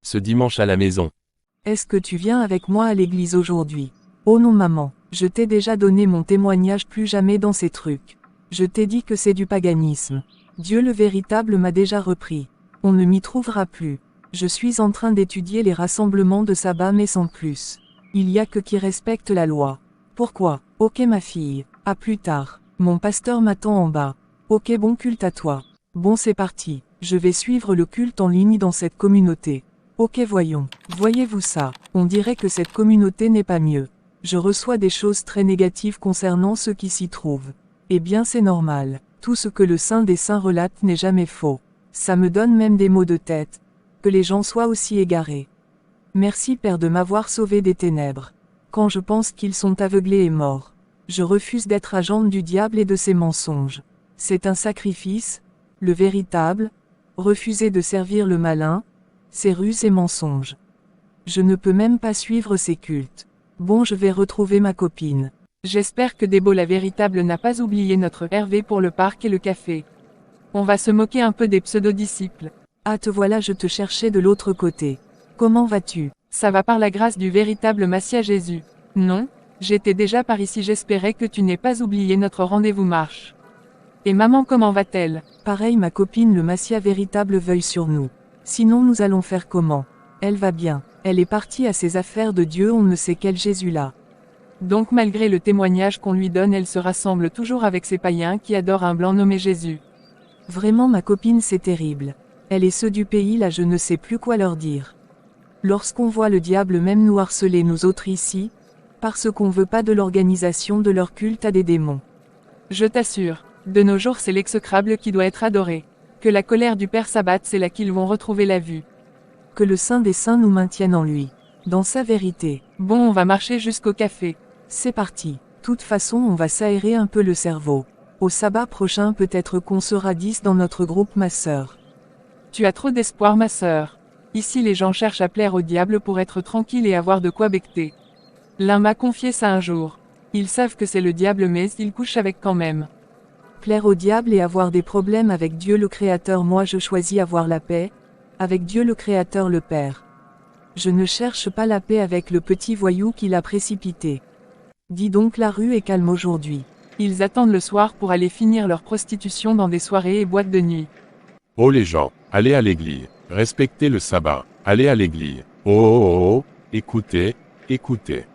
ce dimanche à la maison. Est-ce que tu viens avec moi à l'église aujourd'hui? Oh non maman, je t'ai déjà donné mon témoignage, plus jamais dans ces trucs. Je t'ai dit que c'est du paganisme. Dieu le véritable m'a déjà repris. On ne m'y trouvera plus. Je suis en train d'étudier les rassemblements de sabbat mais sans plus. Il y a que qui respecte la loi. Pourquoi? Ok ma fille, à plus tard. Mon pasteur m'attend en bas. Ok, bon culte à toi. Bon c'est parti, je vais suivre le culte en ligne dans cette communauté. Ok voyons, voyez-vous ça, on dirait que cette communauté n'est pas mieux. Je reçois des choses très négatives concernant ceux qui s'y trouvent. Eh bien c'est normal, tout ce que le Saint des Saints relate n'est jamais faux. Ça me donne même des maux de tête. Que les gens soient aussi égarés. Merci Père de m'avoir sauvé des ténèbres. Quand je pense qu'ils sont aveuglés et morts, je refuse d'être agent du diable et de ses mensonges. C'est un sacrifice, le véritable, refuser de servir le malin, ses ruses et mensonges. Je ne peux même pas suivre ces cultes. Bon, je vais retrouver ma copine. J'espère que Débo la véritable n'a pas oublié notre Hervé pour le parc et le café. On va se moquer un peu des pseudo-disciples. Ah te voilà, je te cherchais de l'autre côté. Comment vas-tu? Ça va par la grâce du véritable Messie Jésus. Non, j'étais déjà par ici, j'espérais que tu n'aies pas oublié notre rendez-vous marche. Et maman comment va-t-elle? Pareil, ma copine le Messie véritable veuille sur nous. Sinon nous allons faire comment? Elle va bien, elle est partie à ses affaires de Dieu, on ne sait quel Jésus là. Donc malgré le témoignage qu'on lui donne, elle se rassemble toujours avec ces païens qui adorent un blanc nommé Jésus. Vraiment ma copine, c'est terrible. Elle et ceux du pays là, je ne sais plus quoi leur dire. Lorsqu'on voit le diable même nous harceler nous autres ici, parce qu'on veut pas de l'organisation de leur culte à des démons. Je t'assure, de nos jours c'est l'exécrable qui doit être adoré. Que la colère du Père s'abatte, c'est là qu'ils vont retrouver la vue. Que le Saint des Saints nous maintienne en lui, dans sa vérité. Bon, on va marcher jusqu'au café. C'est parti. Toute façon on va s'aérer un peu le cerveau. Au sabbat prochain peut-être qu'on sera 10 dans notre groupe ma sœur. Tu as trop d'espoir ma sœur. Ici les gens cherchent à plaire au diable pour être tranquilles et avoir de quoi becter. L'un m'a confié ça un jour. Ils savent que c'est le diable mais ils couchent avec quand même. Plaire au diable et avoir des problèmes avec Dieu le Créateur, moi je choisis avoir la paix, avec Dieu le Créateur le Père. Je ne cherche pas la paix avec le petit voyou qui l'a précipité. Dis donc la rue est calme aujourd'hui. Ils attendent le soir pour aller finir leur prostitution dans des soirées et boîtes de nuit. Oh les gens, allez à l'église, respectez le sabbat, allez à l'église. Oh oh oh oh, écoutez, écoutez.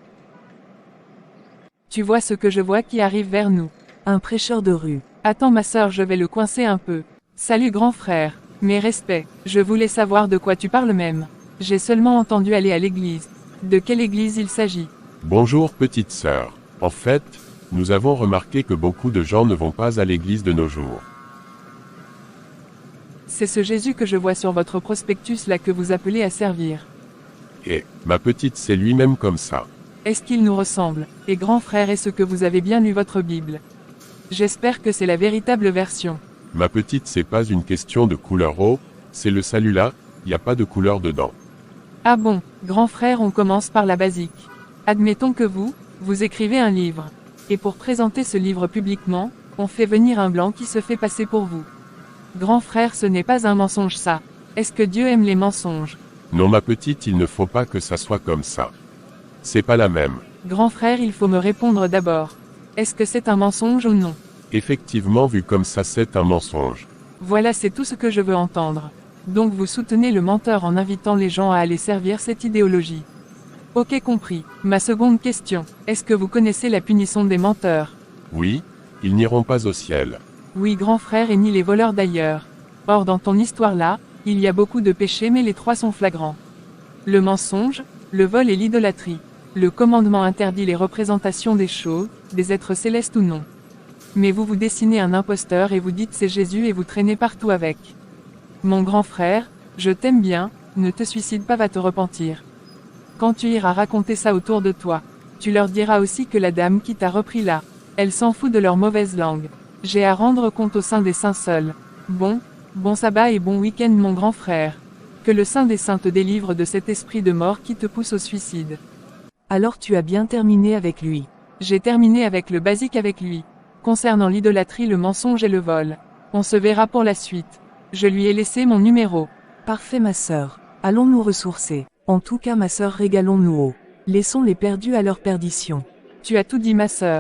Tu vois ce que je vois qui arrive vers nous. Un prêcheur de rue. Attends ma sœur, je vais le coincer un peu. Salut grand frère, mes respects, je voulais savoir de quoi tu parles même. J'ai seulement entendu aller à l'église. De quelle église il s'agit? Bonjour petite sœur. En fait, nous avons remarqué que beaucoup de gens ne vont pas à l'église de nos jours. C'est ce Jésus que je vois sur votre prospectus là que vous appelez à servir. Et, ma petite, c'est lui-même comme ça. Est-ce qu'il nous ressemble? Et grand frère, est-ce que vous avez bien lu votre Bible? J'espère que c'est la véritable version. Ma petite, c'est pas une question de couleur eau, c'est le salut là, y a pas de couleur dedans. Ah bon, grand frère, on commence par la basique. Admettons que vous écrivez un livre. Et pour présenter ce livre publiquement, on fait venir un blanc qui se fait passer pour vous. Grand frère, ce n'est pas un mensonge ça. Est-ce que Dieu aime les mensonges? Non ma petite, il ne faut pas que ça soit comme ça. C'est pas la même. Grand frère, il faut me répondre d'abord. Est-ce que c'est un mensonge ou non? Effectivement, vu comme ça, c'est un mensonge. Voilà, c'est tout ce que je veux entendre. Donc vous soutenez le menteur en invitant les gens à aller servir cette idéologie. Ok, compris. Ma seconde question. Est-ce que vous connaissez la punition des menteurs? Oui, ils n'iront pas au ciel. Oui, grand frère, et ni les voleurs d'ailleurs. Or dans ton histoire là, il y a beaucoup de péchés mais les trois sont flagrants. Le mensonge, le vol et l'idolâtrie. Le commandement interdit les représentations des choses, des êtres célestes ou non. Mais vous dessinez un imposteur et vous dites c'est Jésus et vous traînez partout avec. Mon grand frère, je t'aime bien, ne te suicide pas, va te repentir. Quand tu iras raconter ça autour de toi, tu leur diras aussi que la dame qui t'a repris là, elle s'en fout de leur mauvaise langue. J'ai à rendre compte au Saint des Saints seul. Bon sabbat et bon week-end mon grand frère. Que le Saint des Saints te délivre de cet esprit de mort qui te pousse au suicide. Alors tu as bien terminé avec lui. J'ai terminé avec le basique avec lui. Concernant l'idolâtrie, le mensonge et le vol. On se verra pour la suite. Je lui ai laissé mon numéro. Parfait ma sœur. Allons nous ressourcer. En tout cas ma sœur régalons-nous. Laissons les perdus à leur perdition. Tu as tout dit ma sœur.